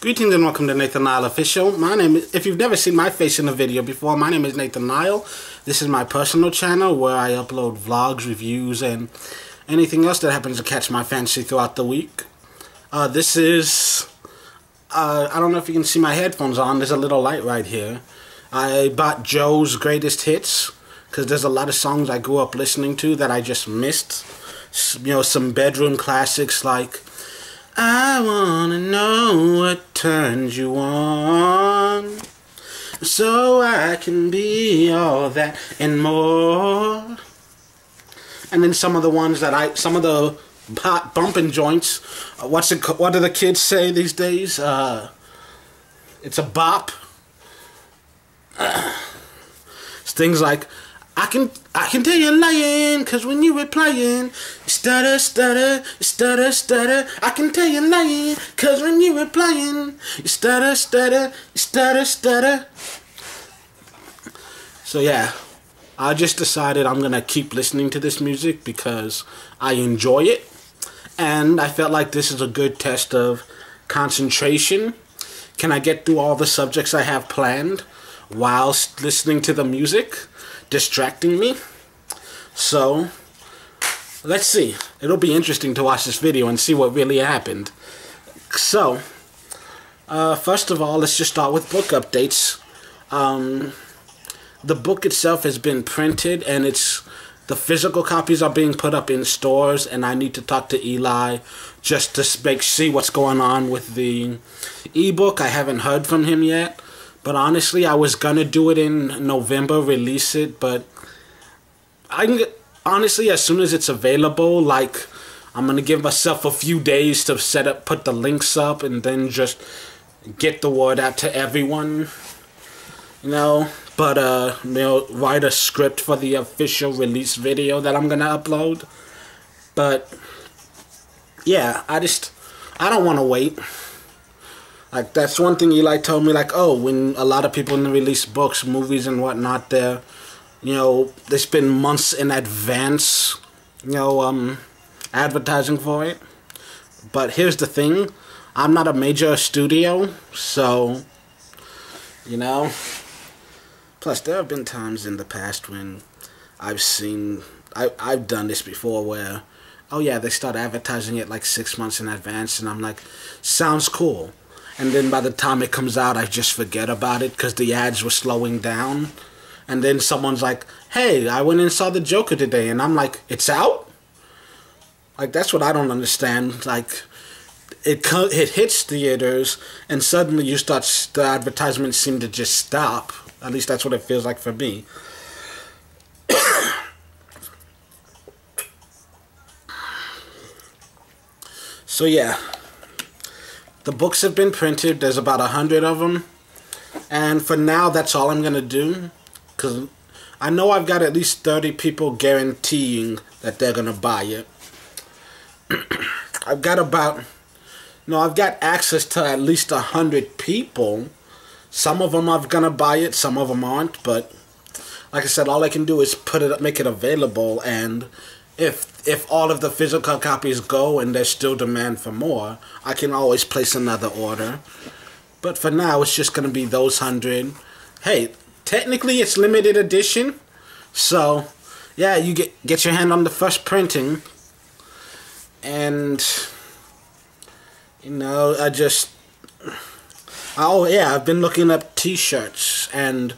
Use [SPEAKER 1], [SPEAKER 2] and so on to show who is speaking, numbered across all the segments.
[SPEAKER 1] Greetings and welcome to Nathan Nile Official. My name is, if you've never seen my face in a video before, my name is Nathan Nile. This is my personal channel where I upload vlogs, reviews, and anything else that happens to catch my fancy throughout the week. This is, I don't know if you can see my headphones on, there's a little light right here. I bought Joe's Greatest Hits, because there's a lot of songs I grew up listening to that I just missed. You know, some bedroom classics like I wanna know what turns you on, so I can be all that and more. And then some of the ones that some of the hot bumping joints. What do the kids say these days? It's a bop. It's things like I can tell you're lying, cause when you were playing, stutter, stutter, stutter, stutter. I can tell you're lying, cause when you were playing, stutter, stutter, stutter, stutter. So yeah, I just decided I'm gonna keep listening to this music because I enjoy it, and I felt like this is a good test of concentration. Can I get through all the subjects I have planned whilst listening to the music, distracting me? So let's see. It'll be interesting to watch this video and see what really happened. So first of all, let's just start with book updates. The book itself has been printed, and the physical copies are being put up in stores, and I need to talk to Eli just to see what's going on with the ebook. I haven't heard from him yet. But honestly, I was gonna do it in November, release it, but honestly, as soon as it's available, like, I'm gonna give myself a few days to put the links up, and then just get the word out to everyone, you know. But you know, write a script for the official release video that I'm gonna upload. But yeah, I don't want to wait. Like, that's one thing Eli told me, like, oh, when a lot of people release books, movies, and whatnot, they spend months in advance, you know, advertising for it. But here's the thing, I'm not a major studio, so, you know. Plus, there have been times in the past when I've done this before where, oh yeah, they start advertising it like 6 months in advance, and I'm like, sounds cool. And then by the time it comes out, I just forget about it because the ads were slowing down. And then someone's like, hey, I went and saw the Joker today. And I'm like, it's out? Like, that's what I don't understand. Like, it hits theaters, and suddenly the advertisements seem to just stop. At least that's what it feels like for me. So yeah. The books have been printed. There's about 100 of them. And for now, that's all I'm going to do. Because I know I've got at least 30 people guaranteeing that they're going to buy it. I've got access to at least 100 people. Some of them are going to buy it. Some of them aren't. But like I said, all I can do is make it available. And if all of the physical copies go and there's still demand for more, I can always place another order. But for now, it's just going to be those 100. Hey, technically it's limited edition. So, yeah, you get your hand on the first printing. And, you know, oh yeah, I've been looking up t-shirts and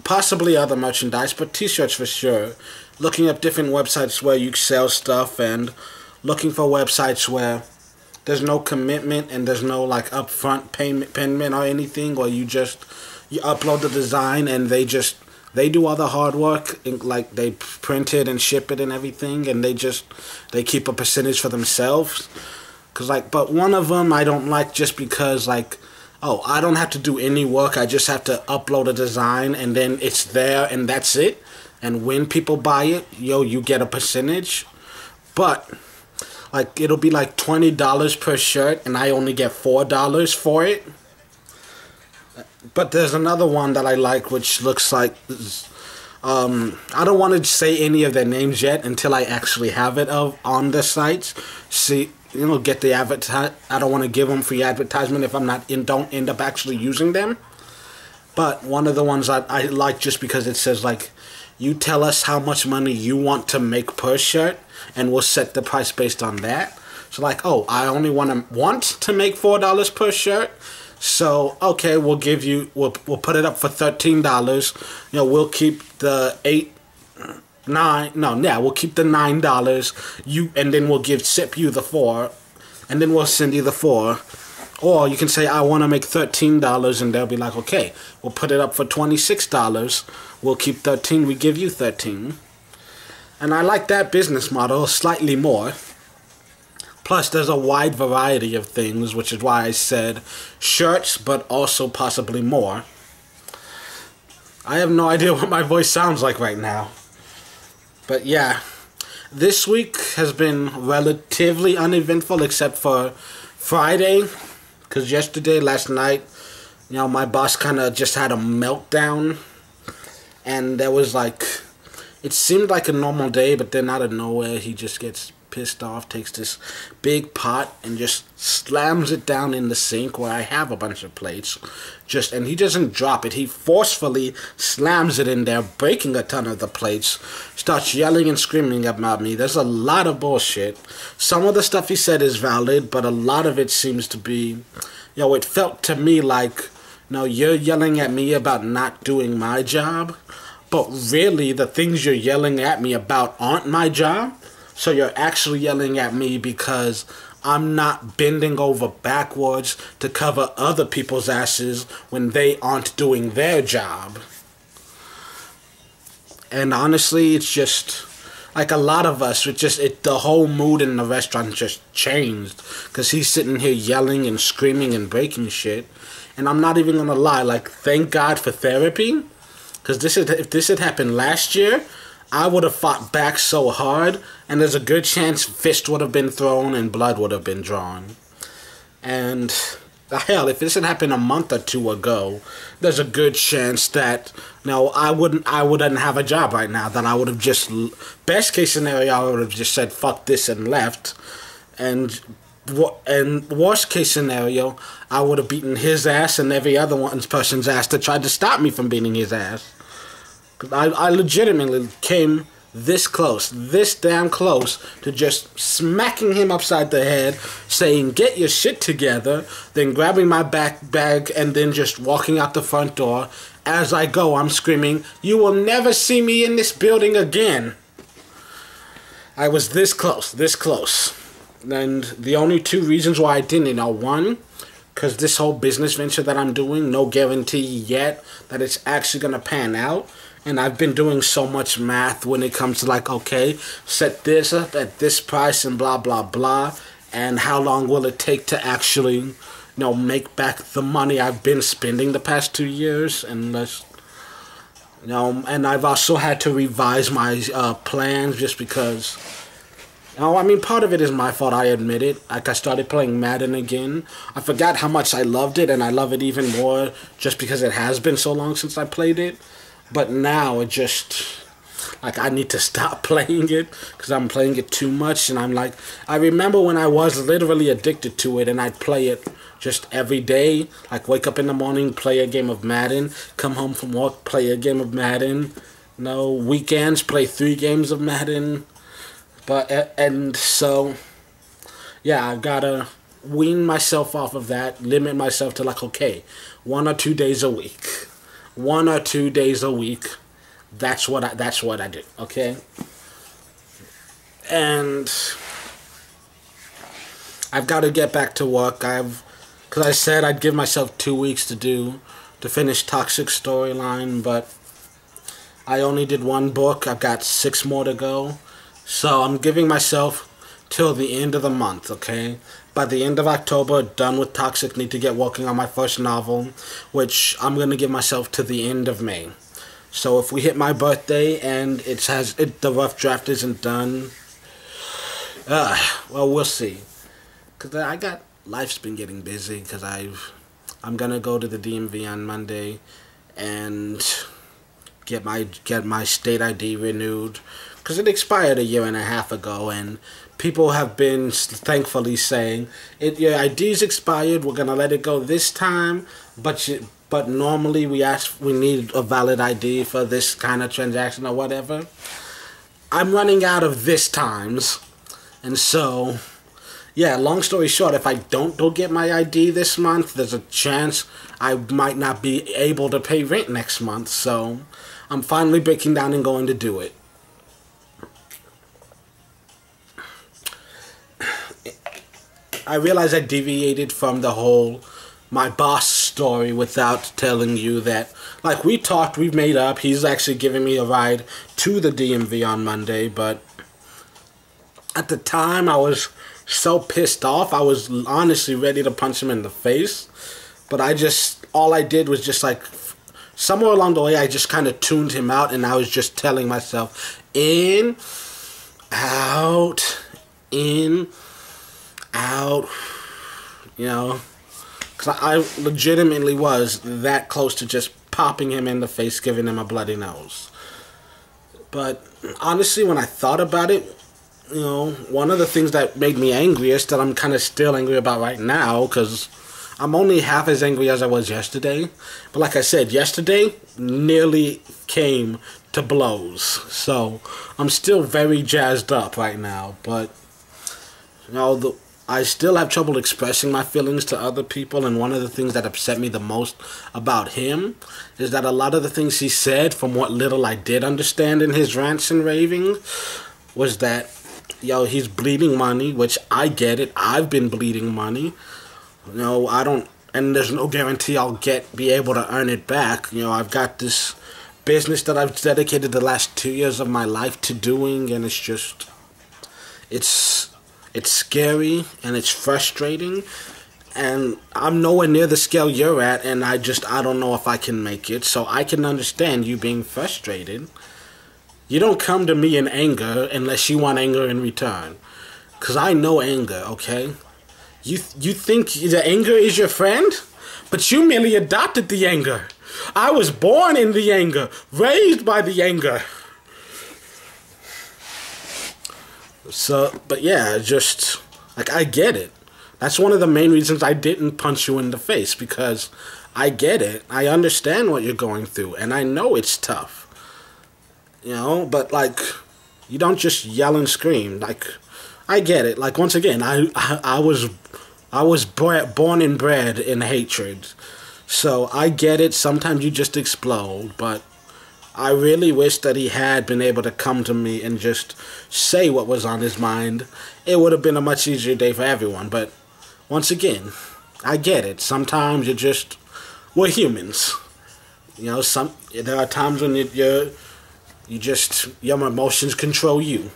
[SPEAKER 1] possibly other merchandise, but t-shirts for sure. Looking up different websites where you sell stuff, and looking for websites where there's no commitment and there's no like upfront payment or anything, or you upload the design and they do all the hard work, like they print it and ship it and everything, and they keep a percentage for themselves. But one of them I don't like, just because, like, oh, I don't have to do any work, I just have to upload a design and then it's there and that's it. And when people buy it, you get a percentage. But, like, it'll be like $20 per shirt, and I only get $4 for it. But there's another one that I like, which looks like, I don't want to say any of their names yet until I actually have it on the sites. See, get the I don't want to give them free advertisement if I'm not don't end up actually using them. But one of the ones I like just because it says like, you tell us how much money you want to make per shirt, and we'll set the price based on that. So like, oh, I only want to make $4 per shirt. So okay, we'll put it up for $13. We'll keep the we'll keep the $9. And then we'll ship you the $4, and then we'll send you the $4. Or you can say, I want to make $13, and they'll be like, okay, we'll put it up for $26. We'll keep 13. We give you 13. And I like that business model slightly more. Plus, there's a wide variety of things, which is why I said shirts, but also possibly more. I have no idea what my voice sounds like right now. But yeah, this week has been relatively uneventful except for Friday. Because last night, my boss kind of just had a meltdown. And there was like, it seemed like a normal day, but then out of nowhere, he just gets pissed off, takes this big pot and just slams it down in the sink where I have a bunch of plates. And he doesn't drop it. He forcefully slams it in there, breaking a ton of the plates. Starts yelling and screaming about me. There's a lot of bullshit. Some of the stuff he said is valid, but a lot of it seems to be, it felt to me like, you're yelling at me about not doing my job, but really the things you're yelling at me about aren't my job. So you're actually yelling at me because I'm not bending over backwards to cover other people's asses when they aren't doing their job. And honestly, it's just like a lot of us, the whole mood in the restaurant just changed because he's sitting here yelling and screaming and breaking shit. And I'm not even gonna lie, like, thank God for therapy, because if this had happened last year, I would have fought back so hard, and there's a good chance fist would have been thrown and blood would have been drawn. And hell, if this had happened a month or two ago, there's a good chance that I wouldn't have a job right now. That I would have just, best case scenario, I would have just said fuck this and left. And worst case scenario, I would have beaten his ass and every other person's ass that tried to stop me from beating his ass. I legitimately came this close, this damn close, to just smacking him upside the head, saying, get your shit together, then grabbing my bag and then just walking out the front door. As I go, I'm screaming, you will never see me in this building again. I was this close. And the only two reasons why I didn't are, one, because this whole business venture that I'm doing, no guarantee yet that it's actually going to pan out. And I've been doing so much math when it comes to like, okay, set this up at this price and blah, blah, blah. And how long will it take to actually, make back the money I've been spending the past 2 years? And and I've also had to revise my plans just because, part of it is my fault, I admit it. Like, I started playing Madden again. I forgot how much I loved it, and I love it even more just because it has been so long since I played it. But now it just, like, I need to stop playing it because I'm playing it too much. And I'm like, I remember when I was literally addicted to it and I'd play it just every day. Like, wake up in the morning, play a game of Madden. Come home from work, play a game of Madden. Weekends, play 3 games of Madden. And so, yeah, I gotta wean myself off of that. Limit myself to like, okay, 1 or 2 days a week. 1 or 2 days a week. That's what I do, okay? And I've got to get back to work. Because I said I'd give myself 2 weeks to finish Toxic Storyline, but I only did 1 book. I've got 6 more to go. So I'm giving myself till the end of the month, okay? By the end of October, done with Toxic, need to get working on my first novel, which I'm going to give myself to the end of May. So if we hit my birthday and the rough draft isn't done, well, we'll see. Because life's been getting busy, because I'm going to go to the DMV on Monday and get my state ID renewed. Because it expired 1.5 years ago, and people have been thankfully saying, your ID's expired, we're going to let it go this time, but normally we need a valid ID for this kind of transaction or whatever. I'm running out of this times, and so, yeah, long story short, if I don't go get my ID this month, there's a chance I might not be able to pay rent next month, so I'm finally breaking down and going to do it. I realize I deviated from the whole my boss story without telling you that, like, we talked, we've made up, he's actually giving me a ride to the DMV on Monday, but at the time I was so pissed off, I was honestly ready to punch him in the face, but all I did was just, like, somewhere along the way I just kind of tuned him out, and I was just telling myself, in, out, you know, because I legitimately was that close to just popping him in the face, giving him a bloody nose. But honestly, when I thought about it, you know, one of the things that made me angriest, that I'm kind of still angry about right now, because I'm only half as angry as I was yesterday. But like I said, yesterday nearly came to blows. So I'm still very jazzed up right now. But, you know, I still have trouble expressing my feelings to other people, and one of the things that upset me the most about him is that a lot of the things he said, from what little I did understand in his rants and ravings, was that, yo, he's bleeding money, which I get it. I've been bleeding money. You know, and there's no guarantee I'll be able to earn it back. You know, I've got this business that I've dedicated the last 2 years of my life to doing, and it's scary, and it's frustrating, and I'm nowhere near the scale you're at, and I don't know if I can make it, so I can understand you being frustrated. You don't come to me in anger unless you want anger in return, because I know anger, okay? You think the anger is your friend? But you merely adopted the anger. I was born in the anger, raised by the anger. So, but yeah, just, like, I get it. That's one of the main reasons I didn't punch you in the face, because I get it. I understand what you're going through, and I know it's tough. You know, but, like, you don't just yell and scream. Like, I get it. Like, once again, I was born and bred in hatred. So, I get it. Sometimes you just explode, but I really wish that he had been able to come to me and just say what was on his mind. It would have been a much easier day for everyone. But once again, I get it. Sometimes we're humans. You know, there are times when your emotions control you.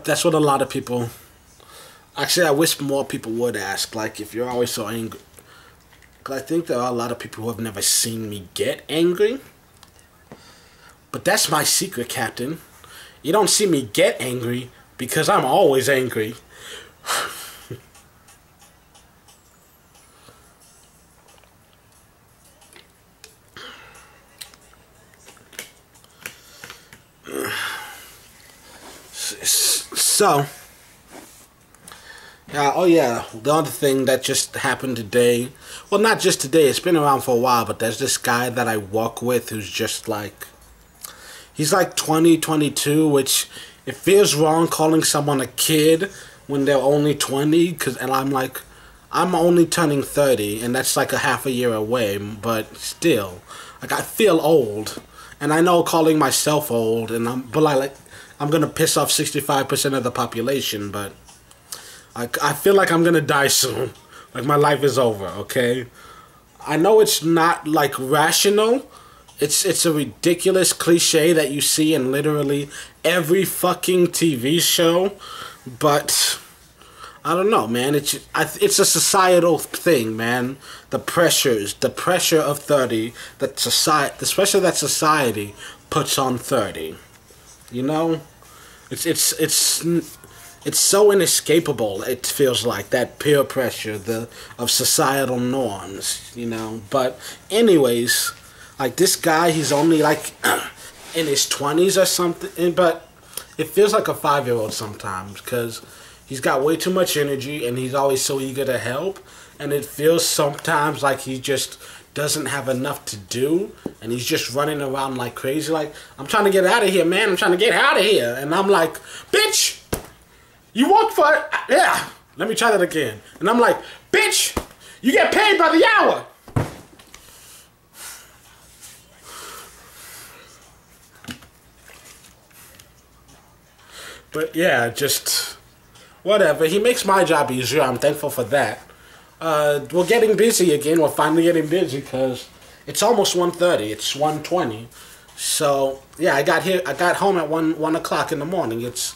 [SPEAKER 1] That's what a lot of people. Actually, I wish more people would ask. Like, if you're always so angry. I think there are a lot of people who have never seen me get angry. But that's my secret, Captain. You don't see me get angry because I'm always angry. So, oh yeah, the other thing that just happened today, well, not just today, it's been around for a while, but there's this guy that I work with who's just like, he's like 20, 22, which it feels wrong calling someone a kid when they're only 20, and I'm like, I'm only turning 30, and that's like a half a year away, but still, like, I feel old, and I know calling myself old, and I'm gonna piss off 65% of the population, but I feel like I'm gonna die soon. Like, my life is over, okay? I know it's not, like, rational. It's a ridiculous cliche that you see in literally every fucking TV show, but I don't know, man. It's a societal thing, man. The pressure of 30, the pressure that society puts on 30. You know, it's so inescapable. It feels like that peer pressure, of societal norms. You know, but anyways, like, this guy, he's only like in his 20s or something, but it feels like a 5-year-old sometimes because he's got way too much energy and he's always so eager to help, and it feels sometimes like he just doesn't have enough to do and he's just running around like crazy, like, I'm trying to get out of here, man, I'm trying to get out of here, and I'm like, bitch, you work for it, yeah, let me try that again, and I'm like, bitch, you get paid by the hour. But yeah, just whatever. He makes my job easier. I'm thankful for that. We're getting busy again. We're finally getting busy because it's almost 1:30. It's 1:20. So yeah, I got home at 1 o'clock in the morning. It's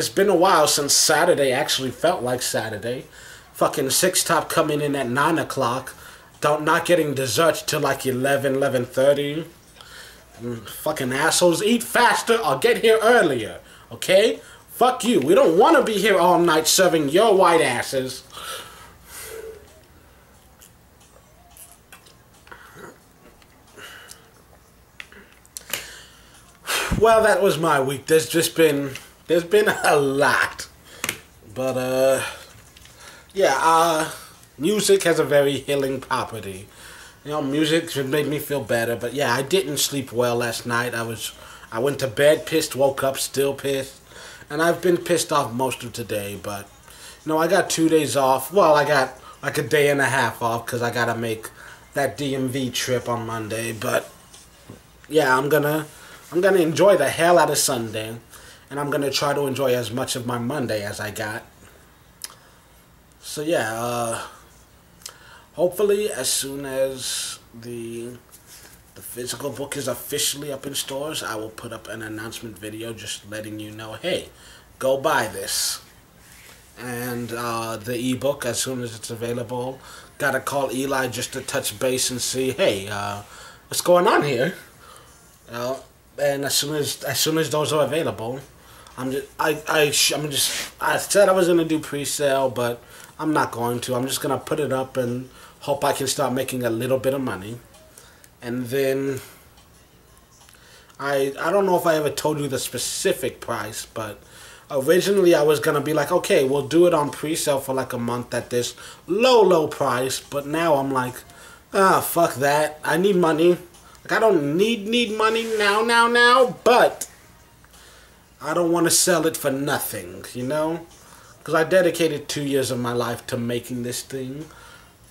[SPEAKER 1] been a while since Saturday actually felt like Saturday. Fucking Six Top coming in at 9 o'clock. Not getting dessert till like 11:30. Fucking assholes, eat faster or get here earlier. Okay? Fuck you. We don't want to be here all night serving your white asses. Well, that was my week. There's been a lot. But, yeah, music has a very healing property. You know, music should make me feel better. But, yeah, I didn't sleep well last night. I went to bed pissed, woke up still pissed. And I've been pissed off most of today, but, you know, I got 2 days off. Well, I got like a day and a half off because I got to make that DMV trip on Monday. But, yeah, I'm gonna enjoy the hell out of Sunday. And I'm going to try to enjoy as much of my Monday as I got. So, yeah, hopefully as soon as the physical book is officially up in stores, I will put up an announcement video just letting you know, hey, go buy this. And the ebook, as soon as it's available, gotta call Eli just to touch base and see, hey, what's going on here? And as soon as those are available, I said I was gonna do pre-sale, but I'm not going to. I'm just gonna put it up and hope I can start making a little bit of money. And then, I don't know if I ever told you the specific price, but originally I was going to be like, okay, we'll do it on pre-sale for like a month at this low price. But now I'm like, fuck that. I need money. Like, I don't need money now, but I don't want to sell it for nothing, you know? Because I dedicated 2 years of my life to making this thing.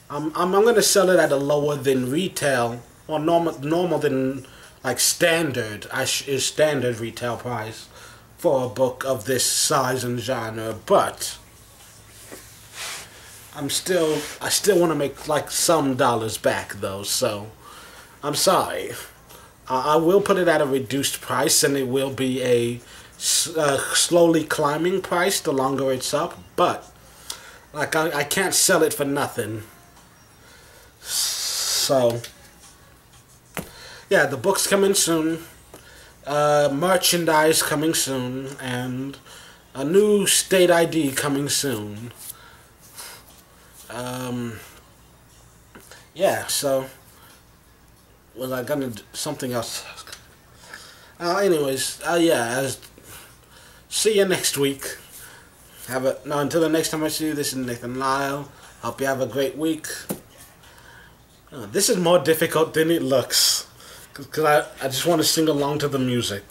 [SPEAKER 1] I'm going to sell it at a lower than retail, or normal than, like, standard retail price for a book of this size and genre, but I still want to make, like, some dollars back, though, so I'm sorry. I will put it at a reduced price, and it will be a slowly climbing price the longer it's up, but, like, I can't sell it for nothing. So, yeah, the book's coming soon, merchandise coming soon, and a new state ID coming soon. Yeah, so, was I gonna do something else? Anyways, yeah, see you next week. Until the next time I see you, this is Nathan Lyle. Hope you have a great week. This is more difficult than it looks, because I just want to sing along to the music.